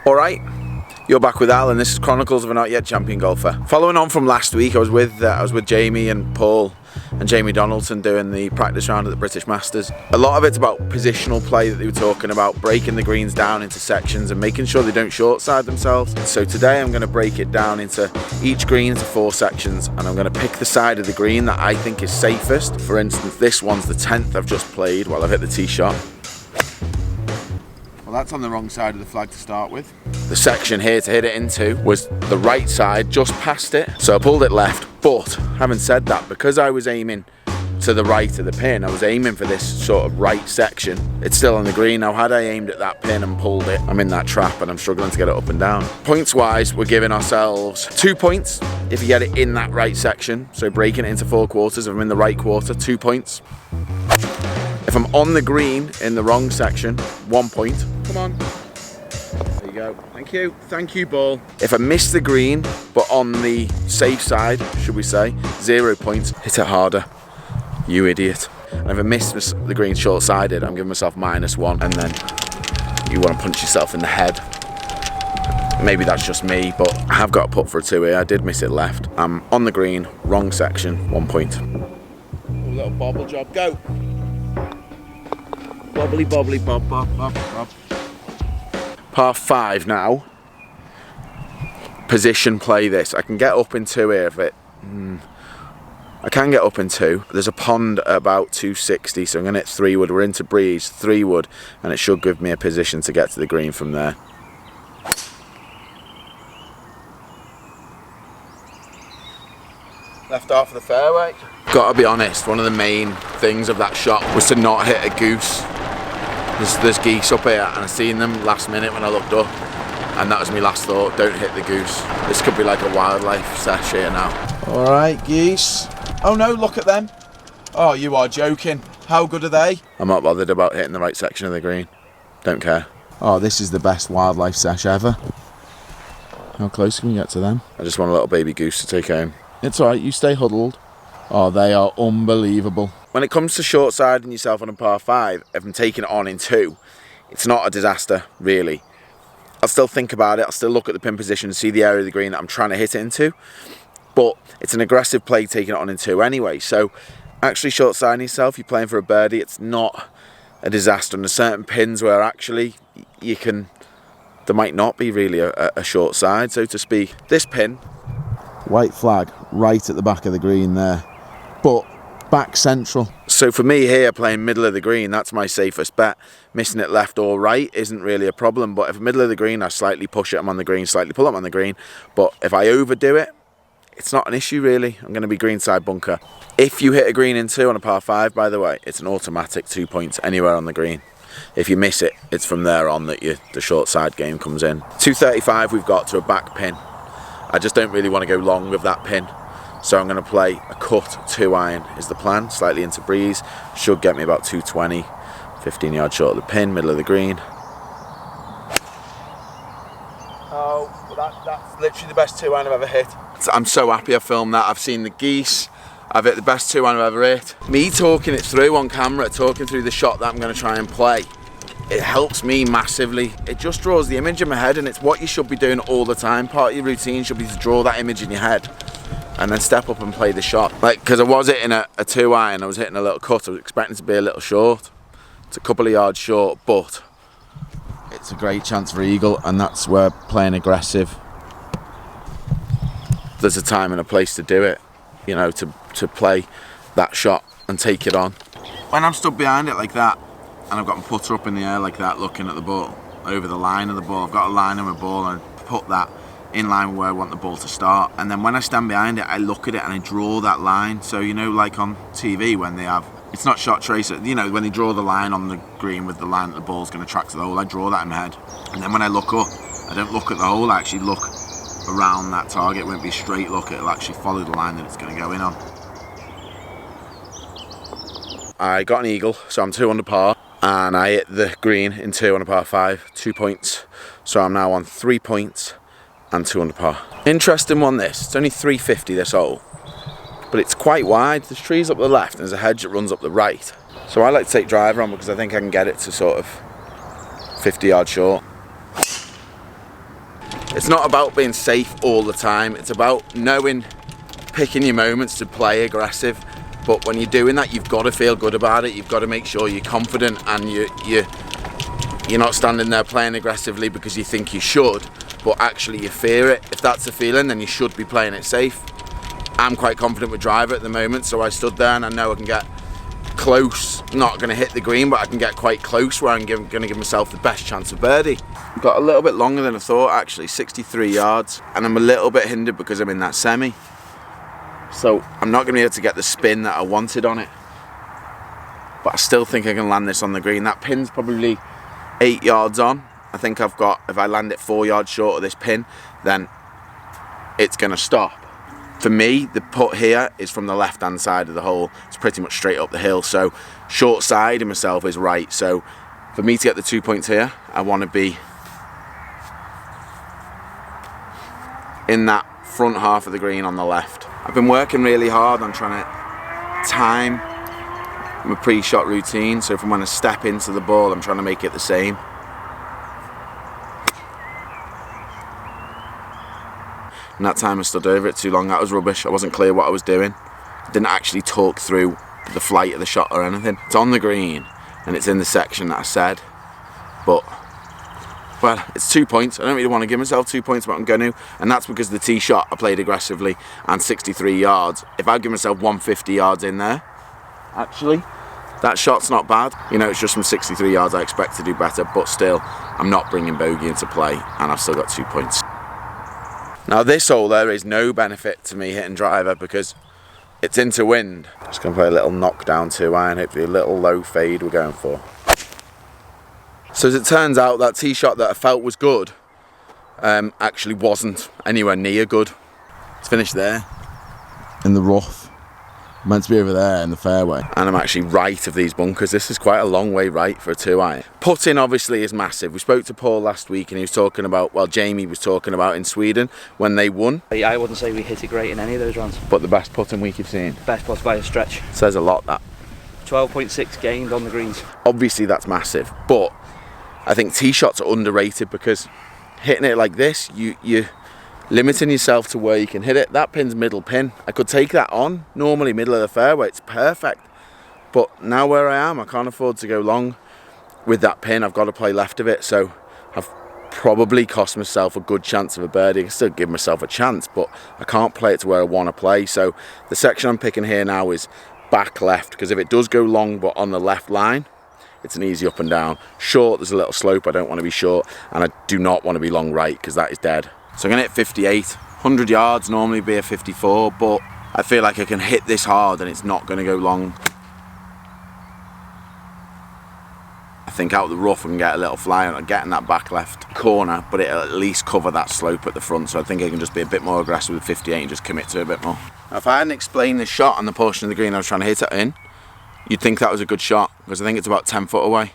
Alright, you're back with Al, and this is Chronicles of a Not Yet Champion Golfer. Following on from last week, I was with Jamie and Paul and Jamie Donaldson doing the practice round at the British Masters. A lot of it's about positional play that they were talking about, breaking the greens down into sections and making sure they don't short side themselves. So today I'm going to break it down into each green into 4 sections, and I'm going to pick the side of the green that I think is safest. For instance, this one's the 10th I've just played while I've hit the tee shot. Well, that's on the wrong side of the flag to start with. The section here to hit it into was the right side, just past it. So I pulled it left, but having said that, because I was aiming to the right of the pin, I was aiming for this sort of right section. It's still on the green. Now, had I aimed at that pin and pulled it, I'm in that trap and I'm struggling to get it up and down. Points wise, we're giving ourselves 2 points if you get it in that right section. So breaking it into 4 quarters, if I'm in the right quarter, 2 points. If I'm on the green in the wrong section, 1 point. Come on. There you go. Thank you. Thank you, ball. If I miss the green, but on the safe side, should we say, 0 points. Hit it harder, you idiot. And if I miss the green short-sided, I'm giving myself -1, and then you want to punch yourself in the head. Maybe that's just me, but I have got a putt for a 2 here. I did miss it left. I'm on the green, wrong section, 1 point. A little bobble job, go. Bobbly bobbly bob bob bob bob. Par 5 now. Position play this. I can get up in 2 here if it. I can get up in 2. There's a pond at about 260, so I'm going to hit 3 wood. We're into breeze, 3 wood, and it should give me a position to get to the green from there. Left half of the fairway. Gotta be honest, one of the main things of that shot was to not hit a goose. There's geese up here, and I seen them last minute when I looked up, and that was my last thought, don't hit the goose. This could be like a wildlife sesh here now. Alright, geese. Oh no, look at them. Oh, you are joking. How good are they? I'm not bothered about hitting the right section of the green. Don't care. Oh, this is the best wildlife sesh ever. How close can we get to them? I just want a little baby goose to take home. It's alright, you stay huddled. Oh, they are unbelievable. When it comes to short-siding yourself on a par 5, if I'm taking it on in 2, it's not a disaster, really. I'll still think about it, I'll still look at the pin position and see the area of the green that I'm trying to hit it into, but it's an aggressive play taking it on in 2 anyway, so actually short-siding yourself, you're playing for a birdie, it's not a disaster. And there's certain pins where actually you can, there might not be really a short side, so to speak. This pin, white flag, right at the back of the green there, but back central. So for me here, playing middle of the green, that's my safest bet. Missing it left or right isn't really a problem, but if middle of the green, I slightly push it, I'm on the green, slightly pull up on the green. But if I overdo it, it's not an issue really. I'm going to be greenside bunker. If you hit a green in 2 on a par 5, by the way, it's an automatic 2 points anywhere on the green. If you miss it, it's from there on that the short side game comes in. 235 we've got to a back pin. I just don't really want to go long with that pin. So I'm going to play a cut 2 iron is the plan, slightly into breeze. Should get me about 220, 15 yards short of the pin, middle of the green. Oh, well that's literally the best 2 iron I've ever hit. I'm so happy I filmed that. I've seen the geese. I've hit the best 2 iron I've ever hit. Me talking it through on camera, talking through the shot that I'm going to try and play, it helps me massively. It just draws the image in my head, and it's what you should be doing all the time. Part of your routine should be to draw that image in your head and then step up and play the shot. Like, because I was hitting a 2 iron, I was hitting a little cut, I was expecting to be a little short. It's a couple of yards short, but it's a great chance for eagle, and that's where playing aggressive, there's a time and a place to do it, you know, to play that shot and take it on. When I'm stood behind it like that, and I've got my putter up in the air like that, looking at the ball, over the line of the ball, I've got a line on my ball, and I put that in line with where I want the ball to start, and then when I stand behind it, I look at it and I draw that line. So, you know, like on TV when they have, it's not shot tracer, you know, when they draw the line on the green with the line that the ball's going to track to the hole, I draw that in my head. And then when I look up, I don't look at the hole, I actually look around that target. It won't be a straight look, it'll actually follow the line that it's going to go in on. I got an eagle, so I'm 2 under par, and I hit the green in 2 on a par 5, 2 points. So I'm now on 3 points and 2 under par. Interesting one this, it's only 350 this hole, but it's quite wide. There's trees up the left and there's a hedge that runs up the right. So I like to take driver on because I think I can get it to sort of 50 yards short. It's not about being safe all the time. It's about picking your moments to play aggressive. But when you're doing that, you've got to feel good about it. You've got to make sure you're confident and you're not standing there playing aggressively because you think you should, but actually you fear it. If that's the feeling, then you should be playing it safe. I'm quite confident with driver at the moment, so I stood there and I know I can get close. Not going to hit the green, but I can get quite close where I'm going to give myself the best chance of birdie. Got a little bit longer than I thought, actually, 63 yards, and I'm a little bit hindered because I'm in that semi. So I'm not going to be able to get the spin that I wanted on it. But I still think I can land this on the green. That pin's probably 8 yards on. I think I've got, if I land it 4 yards short of this pin, then it's going to stop. For me, the putt here is from the left-hand side of the hole. It's pretty much straight up the hill. So short side of myself is right. So for me to get the 2 points here, I want to be in that front half of the green on the left. I've been working really hard on trying to time my pre-shot routine, so from when I step into the ball, I'm trying to make it the same. And that time I stood over it too long. That was rubbish. I wasn't clear what I was doing. I didn't actually talk through the flight of the shot or anything. It's on the green and it's in the section that I said, but well, it's 2 points. I don't really want to give myself 2 points, but I'm going to. And that's because the tee shot I played aggressively and 63 yards. If I give myself 150 yards in there, actually, that shot's not bad. You know, it's just from 63 yards. I expect to do better, but still, I'm not bringing bogey into play, and I've still got 2 points. Now this hole, there is no benefit to me hitting driver because it's into wind. Just going to play a little knockdown 2-iron, hopefully a little low fade we're going for. So as it turns out, that tee shot that I felt was good actually wasn't anywhere near good. It's finished there in the rough. I'm meant to be over there in the fairway, and I'm actually right of these bunkers. This is quite a long way right for a 2-iron. Putting obviously is massive. We spoke to Paul last week and he was talking about, well, Jamie was talking about in Sweden when they won. I wouldn't say we hit it great in any of those rounds. But the best putting week you've seen? Best putt by a stretch. Says a lot, that. 12.6 gained on the greens. Obviously that's massive, but I think tee shots are underrated because hitting it like this, you're limiting yourself to where you can hit it. That pin's middle pin. I could take that on, normally middle of the fairway, it's perfect. But now where I am, I can't afford to go long with that pin. I've got to play left of it, so I've probably cost myself a good chance of a birdie. I can still give myself a chance, but I can't play it to where I want to play. So the section I'm picking here now is back left, because if it does go long but on the left line, it's an easy up and down. Short, there's a little slope, I don't want to be short, and I do not want to be long right, because that is dead. So I'm going to hit 58, 100 yards, normally be a 54, but I feel like I can hit this hard and it's not going to go long. I think out the rough I can get a little fly on getting that back left corner, but it'll at least cover that slope at the front, so I think I can just be a bit more aggressive with 58 and just commit to a bit more. Now, if I hadn't explained the shot on the portion of the green I was trying to hit it in, you'd think that was a good shot, because I think it's about 10 foot away,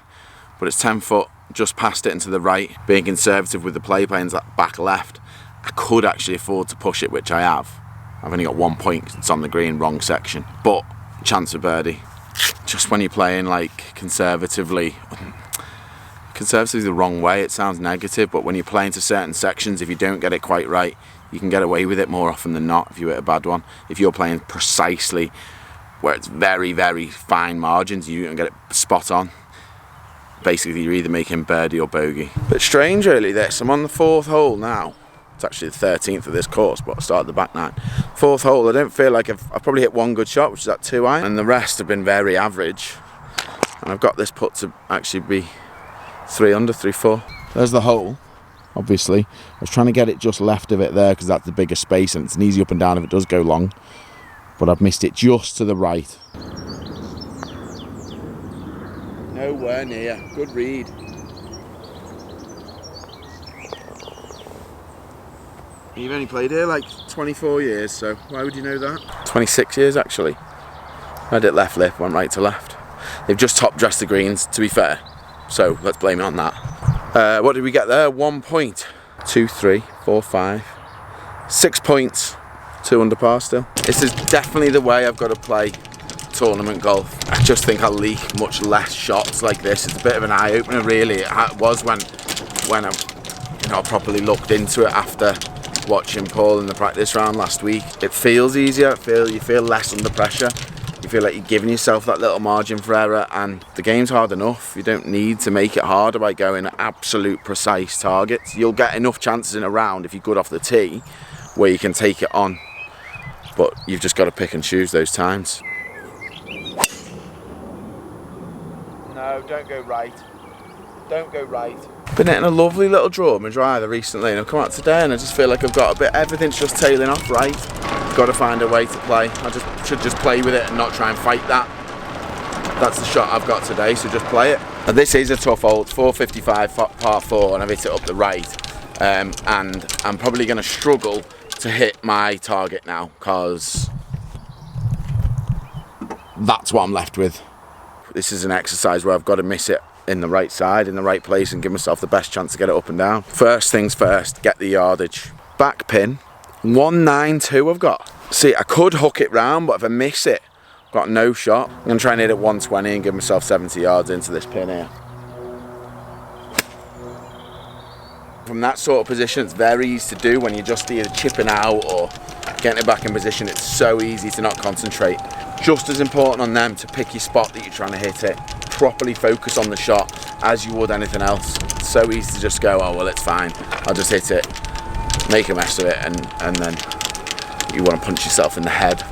but it's 10 foot just past it and to the right. Being conservative with the playing that back left, I could actually afford to push it, which I have. I've only got 1 point because it's on the green, wrong section, but chance of birdie. Just when you're playing like conservatively the wrong way, it sounds negative, but when you're playing to certain sections, if you don't get it quite right, you can get away with it more often than not if you hit a bad one. If you're playing precisely where it's very, very fine margins, you don't get it spot on. Basically, you're either making birdie or bogey. But strange really this, I'm on the 4th hole now. It's actually the 13th of this course, but I started the back 9. 4th hole, I don't feel like I've probably hit one good shot, which is that 2-iron, and the rest have been very average. And I've got this putt to actually be 3 under, 3-4. There's the hole, obviously. I was trying to get it just left of it there because that's the bigger space and it's an easy up and down if it does go long. But I've missed it just to the right. Nowhere near. Good read. You've only played here like 24 years, so why would you know that? 26 years actually. I had it left lip, went right to left. They've just top dressed the greens, to be fair. So let's blame it on that. What did we get there? 1 point. 2, 3, 4, 5. 6 points. 2 under par still. This is definitely the way I've got to play tournament golf. I just think I'll leak much less shots like this. It's a bit of an eye-opener really. It was when I you know, I properly looked into it after watching Paul in the practice round last week. It feels easier, you feel less under pressure. You feel like you're giving yourself that little margin for error, and the game's hard enough. You don't need to make it harder by going absolute precise targets. You'll get enough chances in a round if you're good off the tee where you can take it on, but you've just got to pick and choose those times. No, don't go right. Don't go right. Been hitting a lovely little draw with my driver recently, and I've come out today and I just feel like I've got a bit, everything's just tailing off right. Got to find a way to play. I should just play with it and not try and fight that. That's the shot I've got today, so just play it. And this is a tough hole. It's 455 par 4, and I've hit it up the right. And I'm probably going to struggle to hit my target now, because that's what I'm left with. This is an exercise where I've got to miss it in the right side, in the right place, and give myself the best chance to get it up and down. First things first, get the yardage. Back pin, 192 I've got. See, I could hook it round, but if I miss it, I've got no shot. I'm going to try and hit it 120 and give myself 70 yards into this pin here. From that sort of position, it's very easy to do when you're just either chipping out or getting it back in position. It's so easy to not concentrate. Just as important on them to pick your spot that you're trying to hit it. Properly focus on the shot as you would anything else. It's so easy to just go, oh well, it's fine, I'll just hit it, make a mess of it, and then you want to punch yourself in the head.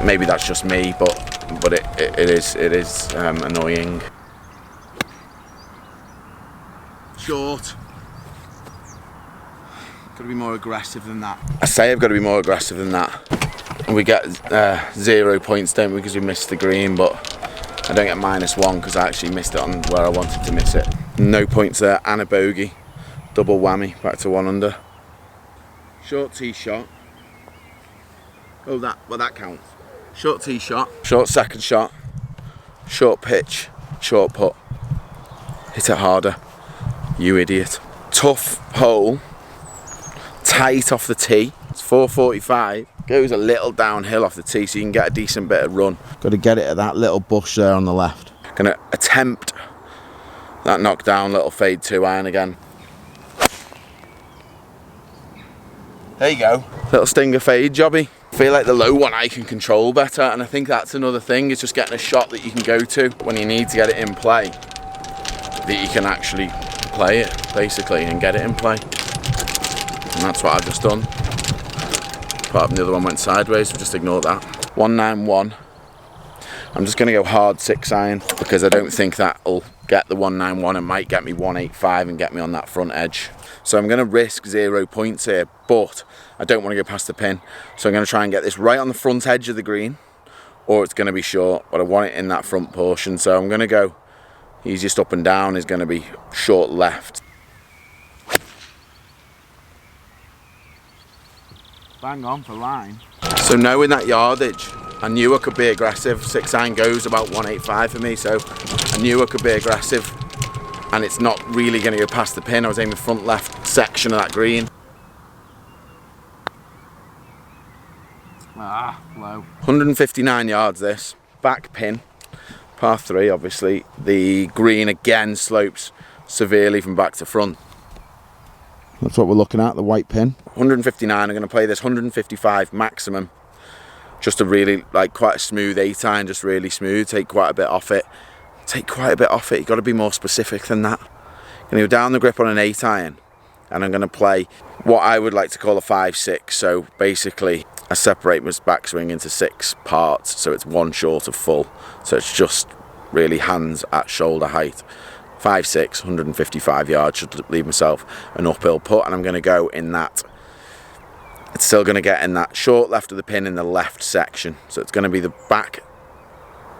Maybe that's just me, but it is annoying. Short. Got to be more aggressive than that. I say I've got to be more aggressive than that. And we get 0 points, don't we, because we missed the green, but I don't get -1 because I actually missed it on where I wanted to miss it. No points there, and a bogey. Double whammy, back to 1 under. Short tee shot. Oh, that counts. Short tee shot. Short second shot. Short pitch. Short putt. Hit it harder. You idiot. Tough hole. Tight off the tee. It's 445. Goes a little downhill off the tee so you can get a decent bit of run. Got to get it at that little bush there on the left. Gonna attempt that knockdown little fade 2-iron again. There you go. Little stinger fade jobby. I feel like the low one I can control better, and I think that's another thing. It's just getting a shot that you can go to when you need to get it in play. That you can actually play it, basically, and get it in play. And that's what I've just done. Apart from the other one went sideways, so just ignore that. 191. I'm just going to go hard 6-iron because I don't think that'll get the 191. It might get me 185 and get me on that front edge. So I'm going to risk 0 points here, but I don't want to go past the pin. So I'm going to try and get this right on the front edge of the green, or it's going to be short, but I want it in that front portion. So I'm going to go, easiest up and down is going to be short left. Bang on for line. So knowing that yardage, I knew I could be aggressive. 6-iron goes about 185 for me, so I knew I could be aggressive, and it's not really going to go past the pin. I was aiming front left section of that green. Low. 159 yards this. Back pin. Par 3, obviously. The green again slopes severely from back to front. That's what we're looking at, the white pin. 159, I'm going to play this 155 maximum. Just a really, like, quite a smooth 8-iron, just really smooth. Take quite a bit off it. You've got to be more specific than that. I'm going to go down the grip on an 8-iron, and I'm going to play what I would like to call a 5-6. So basically, I separate my backswing into 6 parts, so it's 1 short of full. So it's just really hands at shoulder height. 5-6, 155 yards, should leave myself an uphill putt, and I'm going to go in that. It's still going to get in that short left of the pin in the left section. So it's going to be the back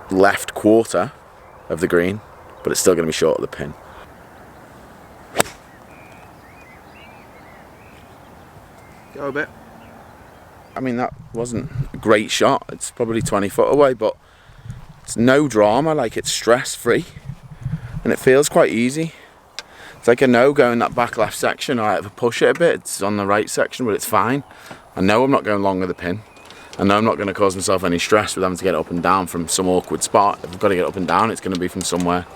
left quarter of the green, but it's still going to be short of the pin. Go a bit. I mean, that wasn't a great shot. It's probably 20 foot away, but it's no drama, like it's stress-free. And it feels quite easy. It's like a no-go in that back left section. I have to push it a bit. It's on the right section, but it's fine. I know I'm not going long with the pin. I know I'm not going to cause myself any stress with having to get it up and down from some awkward spot. If I've got to get up and down, it's going to be from somewhere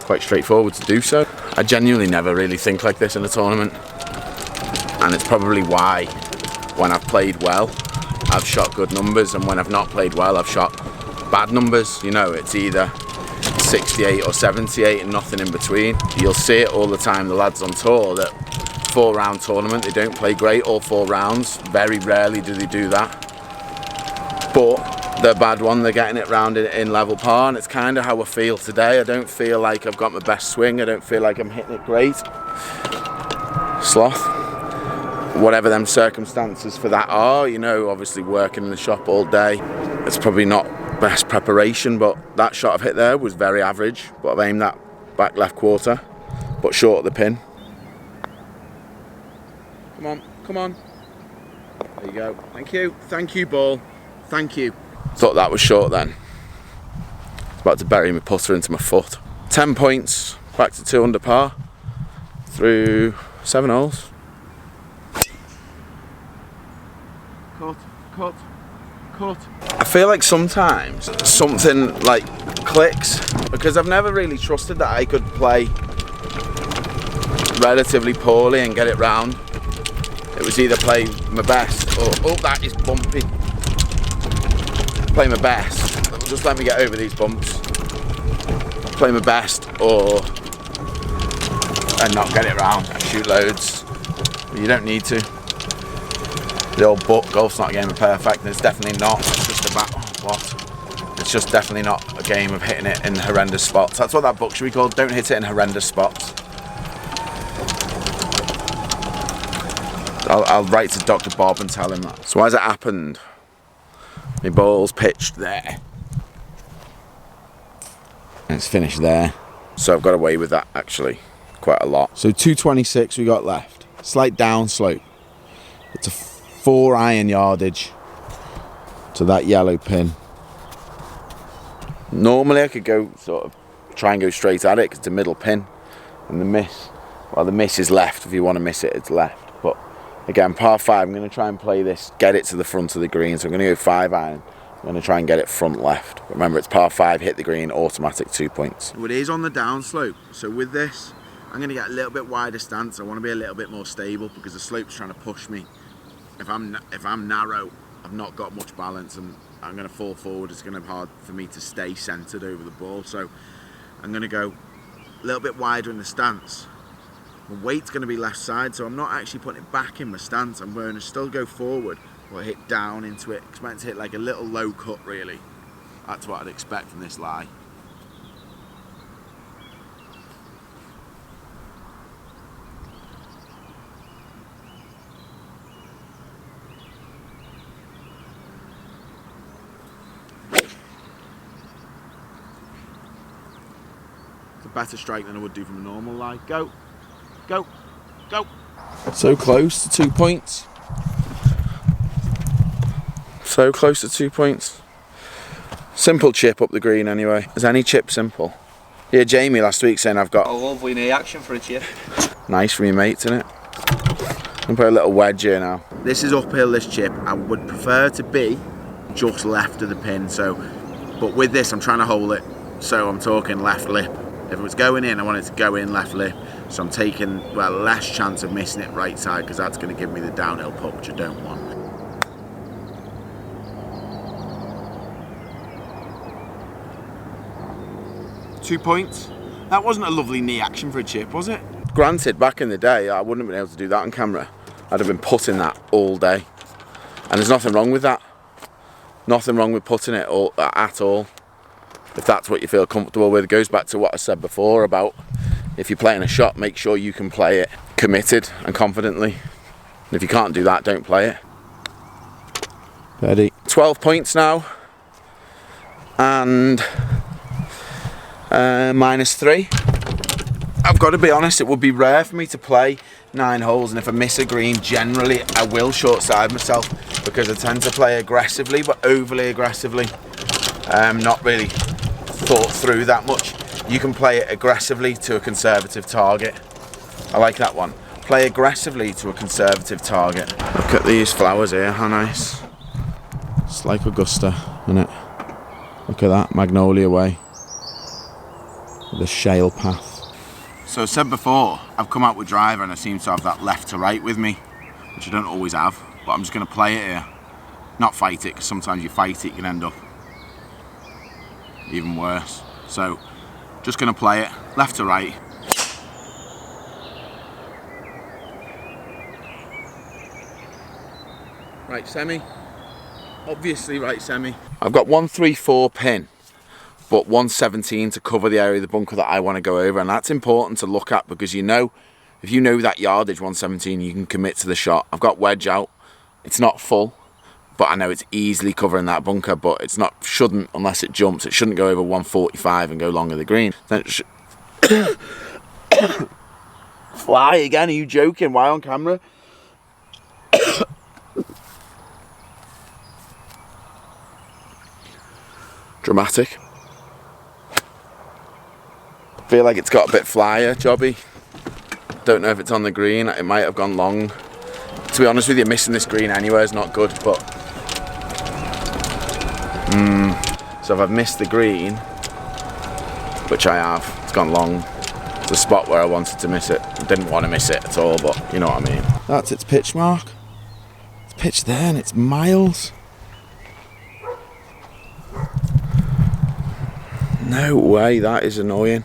quite straightforward to do so. I genuinely never really think like this in a tournament, and it's probably why when I've played well I've shot good numbers, and when I've not played well I've shot bad numbers. You know, it's either 68 or 78 and nothing in between. You'll see it all the time, the lads on tour, that 4-round tournament, they don't play great all 4 rounds. Very rarely do they do that, but the bad one, they're getting it round in level par, and it's kind of how I feel today. I don't feel like I've got my best swing. I don't feel like I'm hitting it great. Sloth. Whatever them circumstances for that are, you know, obviously working in the shop all day, it's probably not best preparation, but that shot I've hit there was very average, but I've aimed that back left quarter, but short of the pin. Come on, come on. There you go. Thank you, ball. Thank you. Thought that was short then. About to bury my putter into my foot. 10 points, back to 2 under par, through 7 holes. Cut. I feel like sometimes something like clicks, because I've never really trusted that I could play relatively poorly and get it round. It was either play my best or, oh, that is bumpy. Play my best, just let me get over these bumps. Play my best and not get it round. Shoot loads, but you don't need to. The old book, golf's not a game of perfect, and it's definitely not. It's just about, It's just definitely not a game of hitting it in horrendous spots. That's what that book should be called, Don't Hit It in Horrendous Spots. I'll write to Dr. Bob and tell him that. So as it happened, my ball's pitched there. And it's finished there. So I've got away with that actually quite a lot. So 226 we got left. Slight down slope. It's a 4 iron yardage to that yellow pin. Normally I could go sort of try and go straight at it because it's a middle pin, and the miss, well, the miss is left. If you want to miss it, it's left. But again, par 5, I'm going to try and play this, get it to the front of the green. So I'm going to go 5 iron. I'm going to try and get it front left. But remember, it's par 5, hit the green, automatic 2 points. Well, it is on the down slope, so with this I'm going to get a little bit wider stance. I want to be a little bit more stable because the slope's trying to push me. If I'm narrow, I've not got much balance, and I'm going to fall forward. It's going to be hard for me to stay centered over the ball. So I'm going to go a little bit wider in the stance. My weight's going to be left side, so I'm not actually putting it back in my stance. I'm going to still go forward, but hit down into it. Expect to hit like a little low cut, really. That's what I'd expect from this lie. Better strike than I would do from a normal lie. Go, go, go. So close to 2 points. So close to 2 points. Simple chip up the green anyway. Is any chip simple? Yeah, Jamie last week saying I've got a lovely knee action for a chip. Nice from your mates, isn't it? I'm gonna put a little wedge here now. This is uphill, this chip. I would prefer to be just left of the pin, so, but with this I'm trying to hold it, so I'm talking left lip. If it was going in, I want it to go in left lip. So I'm taking, well, less chance of missing it right side, because that's going to give me the downhill putt, which I don't want. .2 points. That wasn't a lovely knee action for a chip, was it? Granted, back in the day, I wouldn't have been able to do that on camera. I'd have been putting that all day. And there's nothing wrong with that. Nothing wrong with putting it at all. If that's what you feel comfortable with. It goes back to what I said before about if you're playing a shot, make sure you can play it committed and confidently. And if you can't do that, don't play it. Birdie. 12 points now. And -3. I've got to be honest, it would be rare for me to play 9 holes, and if I miss a green, generally I will short side myself because I tend to play aggressively, but overly aggressively. Not really thought through that much. You can play it aggressively to a conservative target. I like that one. Play aggressively to a conservative target. Look at these flowers here, how nice. It's like Augusta, isn't it? Look at that, Magnolia Way. the shale path. So I said before, I've come out with driver and I seem to have that left to right with me, which I don't always have, but I'm just going to play it here. Not fight it, because sometimes you fight it, you can end up even worse. So, just going to play it, left to right. Right semi. Obviously right semi. I've got 134 pin, but 117 to cover the area of the bunker that I want to go over, and that's important to look at because you know, if you know that yardage 117, you can commit to the shot. I've got wedge out. It's not full, but I know it's easily covering that bunker, but it's not, shouldn't, unless it jumps, it shouldn't go over 145 and go long of the green. Then it fly again, are you joking? Why on camera? Dramatic. Feel like it's got a bit flyer jobby. Don't know if it's on the green, it might have gone long. To be honest with you, missing this green anywhere is not good, but so if I've missed the green, which I have, it's gone long. It's the spot where I wanted to miss it. I didn't want to miss it at all, but you know what I mean. That's its pitch mark. It's pitched there and it's miles. No way, that is annoying.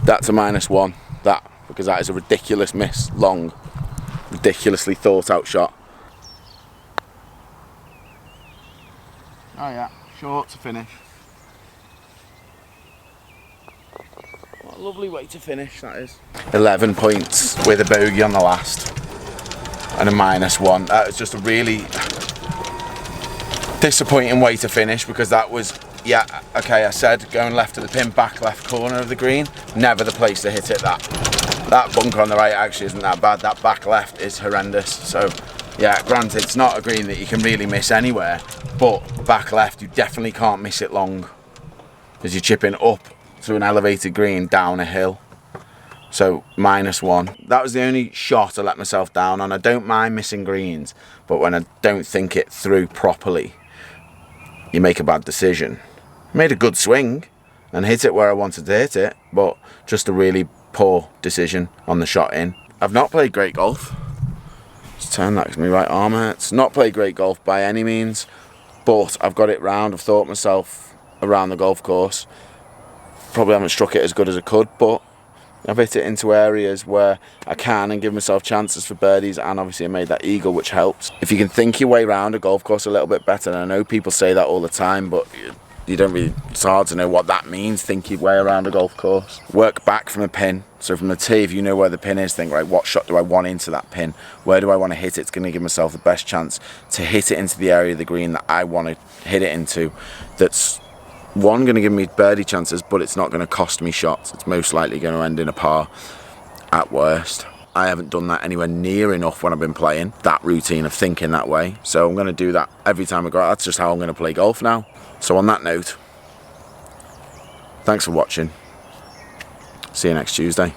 That's a -1, that, because that is a ridiculous miss, long, ridiculously thought out shot. Oh yeah, short to finish. What a lovely way to finish that is. 11 points with a bogey on the last and a -1. That was just a really disappointing way to finish because that was, yeah, okay, I said going left of the pin, back left corner of the green, never the place to hit it. That bunker on the right actually isn't that bad. That back left is horrendous. So yeah, granted it's not a green that you can really miss anywhere, but back left you definitely can't miss it long because you're chipping up to an elevated green down a hill. So -1. That was the only shot I let myself down on. I don't mind missing greens, but when I don't think it through properly, you make a bad decision. I made a good swing and hit it where I wanted to hit it, but just a really poor decision on the shot in. I've not played great golf. Just turn that because my right arm hurts. Not played great golf by any means, but I've got it round. I've thought myself around the golf course. Probably haven't struck it as good as I could, but I've hit it into areas where I can and give myself chances for birdies, and obviously I made that eagle, which helps. If you can think your way around a golf course a little bit better, and I know people say that all the time, but you don't really, it's hard to know what that means, think your way around a golf course. Work back from a pin, so from the tee, if you know where the pin is, think, right, what shot do I want into that pin? Where do I want to hit it? It's going to give myself the best chance to hit it into the area of the green that I want to hit it into, that's one, going to give me birdie chances, but it's not going to cost me shots. It's most likely going to end in a par at worst. I haven't done that anywhere near enough when I've been playing, that routine of thinking that way. So I'm going to do that every time I go out. That's just how I'm going to play golf now. So on that note, thanks for watching. See you next Tuesday.